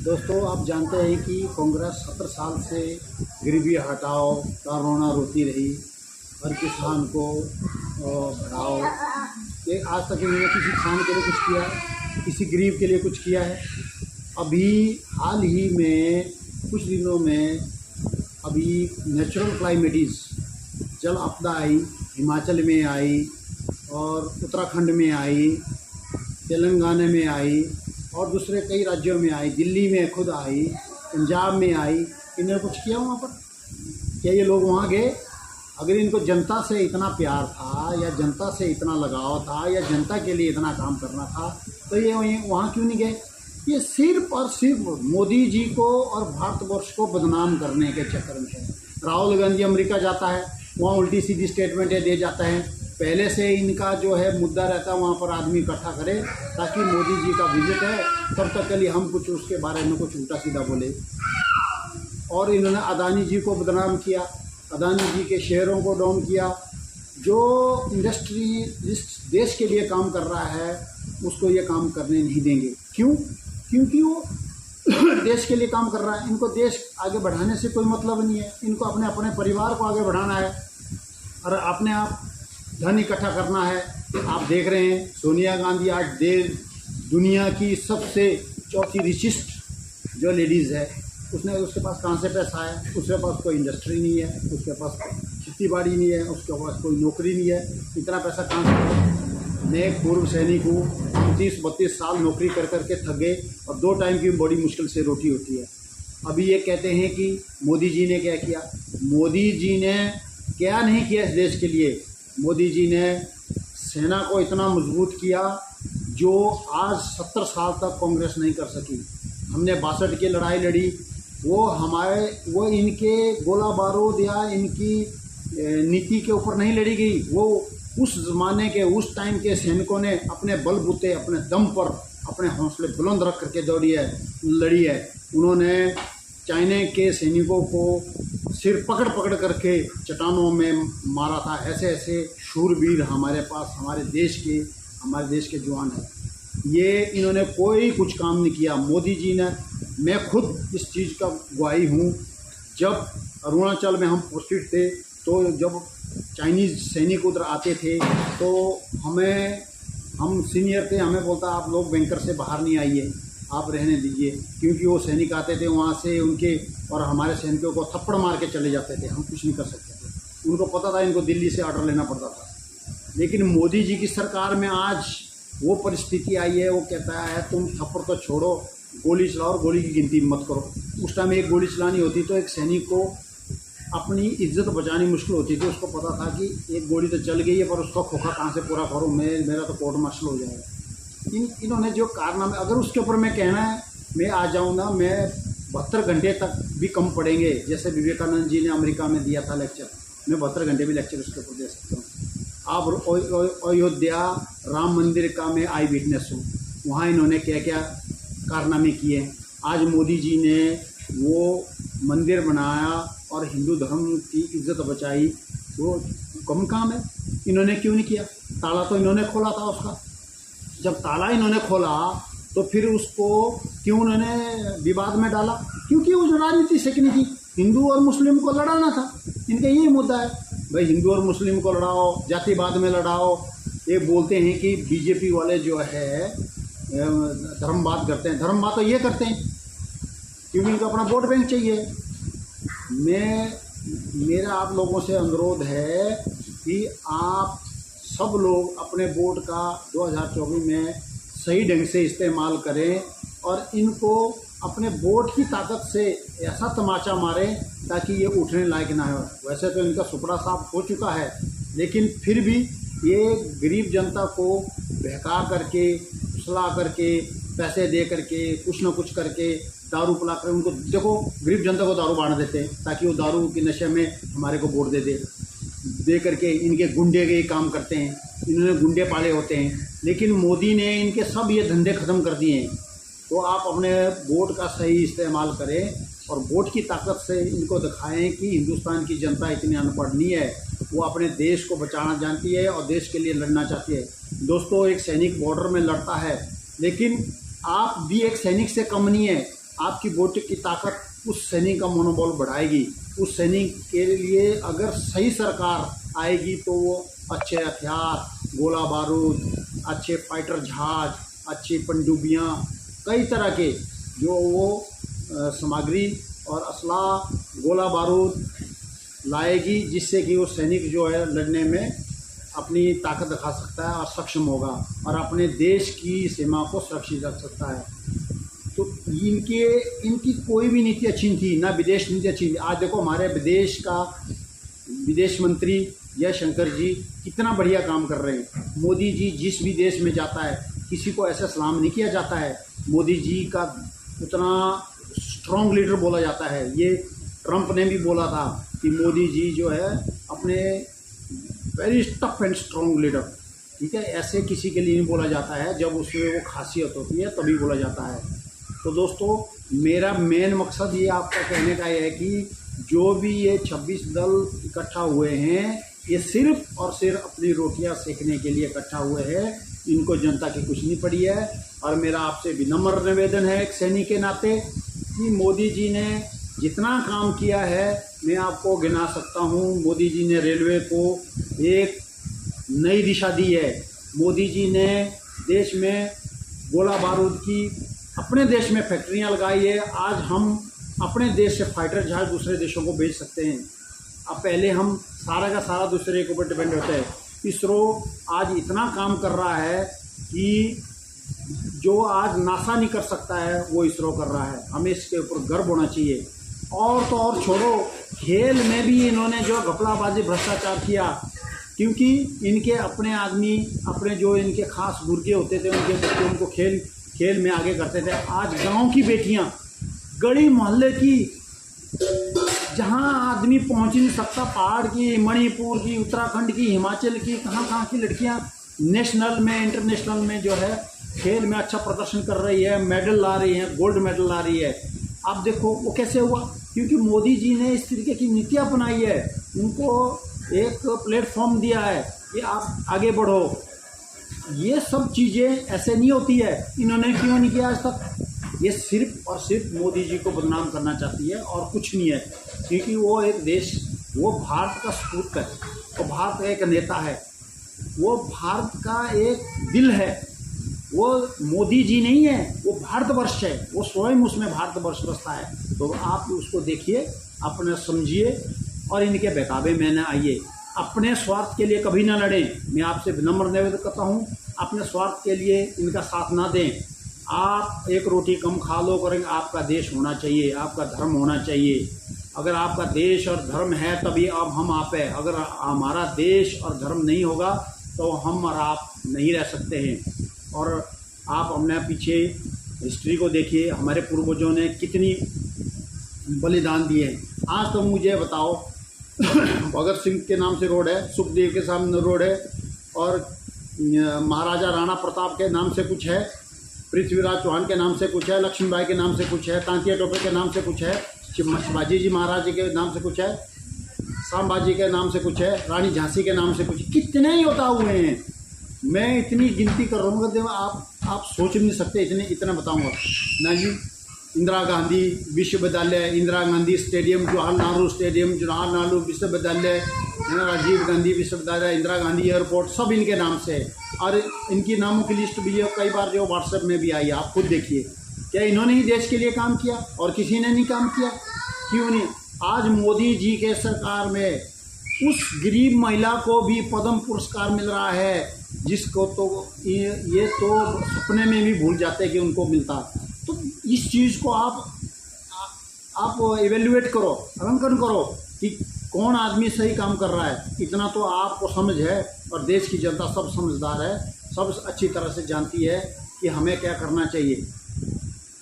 दोस्तों, आप जानते हैं कि कांग्रेस 70 साल से गरीबी हटाओ का रोना रोती रही। हर किसान को बढ़ाओ। ये आज तक इन्होंने किसी किसान के लिए कुछ किया है, किसी गरीब के लिए कुछ किया है? अभी हाल ही में कुछ दिनों में अभी नेचुरल क्लाइमेटीज़ जल आपदा आई, हिमाचल में आई और उत्तराखंड में आई, तेलंगाना में आई और दूसरे कई राज्यों में आई, दिल्ली में खुद आई, पंजाब में आई। इन्होंने कुछ किया वहाँ पर? क्या ये लोग वहाँ गए? अगर इनको जनता से इतना प्यार था या जनता से इतना लगाव था या जनता के लिए इतना काम करना था तो ये वहाँ क्यों नहीं गए? ये सिर्फ और सिर्फ मोदी जी को और भारतवर्ष को बदनाम करने के चक्कर में है। राहुल गांधी अमेरिका जाता है, वहाँ उल्टी सीधी स्टेटमेंटें दे जाता है। पहले से इनका जो है मुद्दा रहता है वहाँ पर आदमी इकट्ठा करे ताकि मोदी जी का विजिट है तब तक के लिए हम कुछ उसके बारे में कुछ उल्टा सीधा बोले। और इन्होंने अदानी जी को बदनाम किया, अदानी जी के शेयरों को डाउन किया। जो इंडस्ट्री जिस देश के लिए काम कर रहा है उसको ये काम करने नहीं देंगे। क्यों? क्योंकि वो देश के लिए काम कर रहा है। इनको देश आगे बढ़ाने से कोई मतलब नहीं है। इनको अपने अपने परिवार को आगे बढ़ाना है और अपने आप धन इकट्ठा करना है। आप देख रहे हैं सोनिया गांधी आज दुनिया की सबसे चौथी रिचिस्ट जो लेडीज़ है, उसके पास कहाँ से पैसा है? उसके पास कोई इंडस्ट्री नहीं है, उसके पास खेती बाड़ी नहीं है, उसके पास कोई नौकरी नहीं है। इतना पैसा कहाँ से? मैं एक पूर्व सैनिक हूँ, 30-32 साल नौकरी कर करके थक गए और 2 टाइम की बड़ी मुश्किल से रोटी होती है। अभी ये कहते हैं कि मोदी जी ने क्या किया? मोदी जी ने क्या नहीं किया इस देश के लिए। मोदी जी ने सेना को इतना मजबूत किया जो आज 70 साल तक कांग्रेस नहीं कर सकी। हमने 62 की लड़ाई लड़ी, वो इनके गोला बारूद या इनकी नीति के ऊपर नहीं लड़ी गई। वो उस ज़माने के उस टाइम के सैनिकों ने अपने बलबूते, अपने दम पर, अपने हौसले बुलंद रख करके लड़ी है। उन्होंने चाइना के सैनिकों को सिर पकड़ पकड़ करके चट्टानों में मारा था। ऐसे ऐसे शूरवीर हमारे पास, हमारे देश के जवान हैं। ये इन्होंने कोई कुछ काम नहीं किया। मोदी जी ने, मैं खुद इस चीज़ का गवाही हूँ। जब अरुणाचल में हम पोस्टेड थे तो जब चाइनीज़ सैनिक उधर आते थे तो हम सीनियर थे, हमें बोलता आप लोग बैंकर से बाहर नहीं आइए, आप रहने दीजिए। क्योंकि वो सैनिक आते थे वहाँ से उनके और हमारे सैनिकों को थप्पड़ मार के चले जाते थे। हम कुछ नहीं कर सकते थे। उनको पता था इनको दिल्ली से ऑर्डर लेना पड़ता था। लेकिन मोदी जी की सरकार में आज वो परिस्थिति आई है। वो कहता है तुम थप्पड़ तो छोड़ो, गोली चलाओ, गोली की गिनती मत करो। उस टाइम एक गोली चलानी होती तो एक सैनिक को अपनी इज्जत बचानी मुश्किल होती थी। उसको पता था कि एक गोली तो चल गई है पर उसका खोखा कहाँ से पूरा करूँ, मेरा तो कोर्ट मार्शल हो जाएगा। इन्होंने जो कारनामे, अगर उसके ऊपर मैं कहना है मैं आ जाऊँगा, मैं 72 घंटे तक भी कम पड़ेंगे। जैसे विवेकानंद जी ने अमेरिका में दिया था लेक्चर, मैं 72 घंटे भी लेक्चर उसके ऊपर दे सकता हूँ। आप अयोध्या राम मंदिर का मैं आई विटनेस हूँ। वहाँ इन्होंने क्या क्या कारनामे किए। आज मोदी जी ने वो मंदिर बनाया और हिंदू धर्म की इज्जत बचाई, वो कम काम है? इन्होंने क्यों नहीं किया? ताला तो इन्होंने खोला था उसका। जब ताला इन्होंने खोला तो फिर उसको क्यों उन्होंने विवाद में डाला? क्योंकि वो जो राजनीति सीखनी थी, हिंदू और मुस्लिम को लड़ाना था। इनका यही मुद्दा है, भाई हिंदू और मुस्लिम को लड़ाओ, जातिवाद में लड़ाओ। ये बोलते हैं कि बीजेपी वाले जो है धर्मवाद करते हैं। धर्मवाद तो ये करते हैं क्योंकि इनको अपना वोट बैंक चाहिए। मेरा आप लोगों से अनुरोध है कि आप सब लोग अपने वोट का 2024 में सही ढंग से इस्तेमाल करें और इनको अपने वोट की ताकत से ऐसा तमाचा मारें ताकि ये उठने लायक ना हो। वैसे तो इनका सुपड़ा साफ हो चुका है, लेकिन फिर भी ये गरीब जनता को बहका करके, फुसला करके, पैसे दे करके, कुछ ना कुछ करके, दारू पिला कर उनको, देखो गरीब जनता को दारू बांट देते हैं ताकि वो दारू के नशे में हमारे को वोट दे करके इनके गुंडे के काम करते हैं। इन्होंने गुंडे पाले होते हैं, लेकिन मोदी ने इनके सब ये धंधे ख़त्म कर दिए हैं। तो आप अपने वोट का सही इस्तेमाल करें और वोट की ताकत से इनको दिखाएं कि हिंदुस्तान की जनता इतनी अनपढ़ नहीं है, वो अपने देश को बचाना जानती है और देश के लिए लड़ना चाहती है। दोस्तों, एक सैनिक बॉर्डर में लड़ता है, लेकिन आप भी एक सैनिक से कम नहीं है। आपकी वोट की ताकत उस सैनिक का मनोबल बढ़ाएगी। उस सैनिक के लिए अगर सही सरकार आएगी तो वो अच्छे हथियार, गोला बारूद, अच्छे फाइटर जहाज, अच्छी पनडुब्बियाँ, कई तरह के जो वो सामग्री और असला, गोला बारूद लाएगी, जिससे कि वो सैनिक जो है लड़ने में अपनी ताकत दिखा सकता है और सक्षम होगा और अपने देश की सीमा को सुरक्षित रख सकता है। तो इनकी कोई भी नीति अच्छी नहीं थी, ना विदेश नीति अच्छी थी। आज देखो हमारे विदेश मंत्री जयशंकर जी कितना बढ़िया काम कर रहे हैं। मोदी जी जिस भी देश में जाता है किसी को ऐसा सलाम नहीं किया जाता है। मोदी जी का उतना स्ट्रॉन्ग लीडर बोला जाता है। ये ट्रंप ने भी बोला था कि मोदी जी जो है अपने very tough and strong leader, ठीक है, ऐसे किसी के लिए नहीं बोला जाता है। जब उसमें वो खासियत होती है तभी बोला जाता है। तो दोस्तों, मेरा मेन मकसद ये आपका कहने का है कि जो भी ये 26 दल इकट्ठा हुए हैं, ये सिर्फ और सिर्फ अपनी रोटियां सेकने के लिए इकट्ठा हुए हैं। इनको जनता की कुछ नहीं पड़ी है। और मेरा आपसे विनम्र निवेदन है एक सैनिक के नाते कि मोदी जी ने जितना काम किया है मैं आपको गिना सकता हूँ। मोदी जी ने रेलवे को एक नई दिशा दी है। मोदी जी ने देश में गोला बारूद की अपने देश में फैक्ट्रियाँ लगाई है। आज हम अपने देश से फाइटर जहाज दूसरे देशों को भेज सकते हैं। अब पहले हम सारा का सारा दूसरे के ऊपर डिपेंड होते हैं। इसरो आज इतना काम कर रहा है कि जो आज नासा नहीं कर सकता है वो इसरो कर रहा है। हमें इसके ऊपर गर्व होना चाहिए। और तो और छोड़ो, खेल में भी इन्होंने जो घपलाबाजी भ्रष्टाचार किया, क्योंकि इनके अपने आदमी, अपने जो इनके खास गुर्गे होते थे, उनके बच्चे उनको खेल में आगे करते थे। आज गांव की बेटियां, गली मोहल्ले की, जहां आदमी पहुंच नहीं सकता, पहाड़ की, मणिपुर की, उत्तराखंड की, हिमाचल की, कहाँ की लड़कियां नेशनल में, इंटरनेशनल में जो है खेल में अच्छा प्रदर्शन कर रही है, मेडल ला रही है, गोल्ड मेडल ला रही है। आप देखो वो कैसे हुआ, क्योंकि मोदी जी ने इस तरीके की नीति अपनाई है। उनको एक प्लेटफॉर्म दिया है कि आप आगे बढ़ो। ये सब चीज़ें ऐसे नहीं होती है। इन्होंने क्यों नहीं किया आज तक? ये सिर्फ और सिर्फ मोदी जी को बदनाम करना चाहती है और कुछ नहीं है। क्योंकि वो एक देश, वो भारत का सपूत है, वो भारत का एक नेता है, वो भारत का एक दिल है। वो मोदी जी नहीं है, वो भारतवर्ष है, वो स्वयं उसमें भारतवर्ष बसता है। तो आप उसको देखिए, अपने समझिए और इनके बहकावे में न आइए। अपने स्वार्थ के लिए कभी ना लड़ें। मैं आपसे विनम्र निवेदन करता हूँ, अपने स्वार्थ के लिए इनका साथ ना दें। आप एक रोटी कम खा लो करेंगे, आपका देश होना चाहिए, आपका धर्म होना चाहिए। अगर आपका देश और धर्म है तभी अब हम आप है। अगर हमारा देश और धर्म नहीं होगा तो हम और आप नहीं रह सकते हैं। और आप अपने पीछे हिस्ट्री को देखिए, हमारे पूर्वजों ने कितनी बलिदान दिए। आज तो मुझे बताओ, भगत सिंह के नाम से रोड है, सुखदेव के सामने रोड है, और महाराजा राणा प्रताप के नाम से कुछ है, पृथ्वीराज चौहान के नाम से कुछ है, लक्ष्मीबाई के नाम से कुछ है, तांतिया टोपे के नाम से कुछ है, शिवाजी जी महाराज के नाम से कुछ है, सांबाजी के नाम से कुछ है, रानी झांसी के नाम से कुछ, कितने योद्धा हुए हैं। मैं इतनी गिनती कर रहा हूँ कि आप सोच नहीं सकते, इतना बताऊँगा ना जी। इंदिरा गांधी विश्वविद्यालय, इंदिरा गांधी स्टेडियम, जवाहरलाल नेहरू स्टेडियम, जवाहरलाल नेहरू विश्वविद्यालय, राजीव गांधी विश्वविद्यालय, इंदिरा गांधी एयरपोर्ट, सब इनके नाम से है। और इनकी नामों की लिस्ट भी कई बार जो व्हाट्सएप में भी आई है, आप खुद देखिए। क्या इन्होंने ही देश के लिए काम किया और किसी ने नहीं काम किया? क्यों नहीं? आज मोदी जी के सरकार में उस गरीब महिला को भी पद्म पुरस्कार मिल रहा है, जिसको तो ये तो सपने में भी भूल जाते कि उनको मिलता। तो इस चीज़ को आप इवेल्युएट करो, आंकलन करो कि कौन आदमी सही काम कर रहा है। इतना तो आपको समझ है, और देश की जनता सब समझदार है, सब अच्छी तरह से जानती है कि हमें क्या करना चाहिए।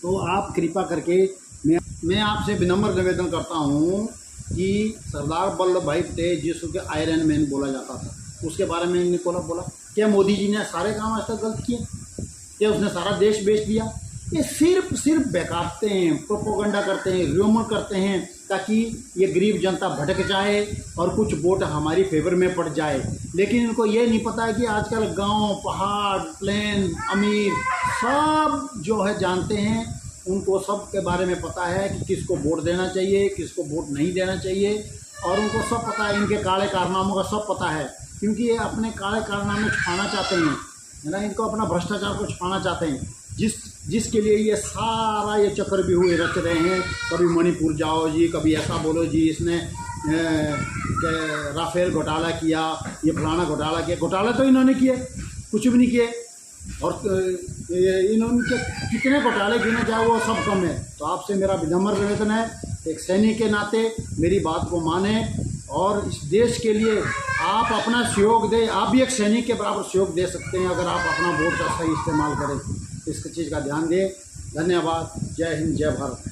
तो आप कृपा करके मैं आपसे विनम्र निवेदन करता हूँ कि सरदार वल्लभ भाई पटेल जिसको कि आयरन मैन बोला जाता था, उसके बारे में इन्होंने बोला। क्या मोदी जी ने सारे काम आज तक गलत किए? क्या उसने सारा देश बेच दिया? ये सिर्फ बहकाते हैं, प्रोपोगंडा करते हैं, र्यूमर करते हैं, ताकि ये गरीब जनता भटक जाए और कुछ वोट हमारी फेवर में पड़ जाए। लेकिन इनको ये नहीं पता है कि आजकल गांव, पहाड़, प्लेन, अमीर सब जो है जानते हैं, उनको सब के बारे में पता है कि किसको वोट देना चाहिए, किसको वोट नहीं देना चाहिए, और उनको सब पता है, इनके काले कारनामों का सब पता है, क्योंकि ये अपने काले कारनामे छुपाना चाहते हैं, है ना, इनको अपना भ्रष्टाचार को छुपाना चाहते हैं, जिसके लिए ये सारा ये चक्रव्यूह हुए रच रहे हैं। कभी मणिपुर जाओ जी, कभी ऐसा बोलो जी इसने राफेल घोटाला किया, ये फलाना घोटाला किया। घोटाला तो इन्होंने किए, कुछ भी नहीं किए, और इन्होंने कितने घोटाले गिने जाए वो सब कम है। तो आपसे मेरा विनम्र निवेदन है, एक सैनिक के नाते मेरी बात को माने और इस देश के लिए आप अपना सहयोग दें। आप भी एक सैनिक के बराबर सहयोग दे सकते हैं अगर आप अपना वोट का सही इस्तेमाल करें। इस चीज़ का ध्यान दें। धन्यवाद। जय हिंद, जय भारत।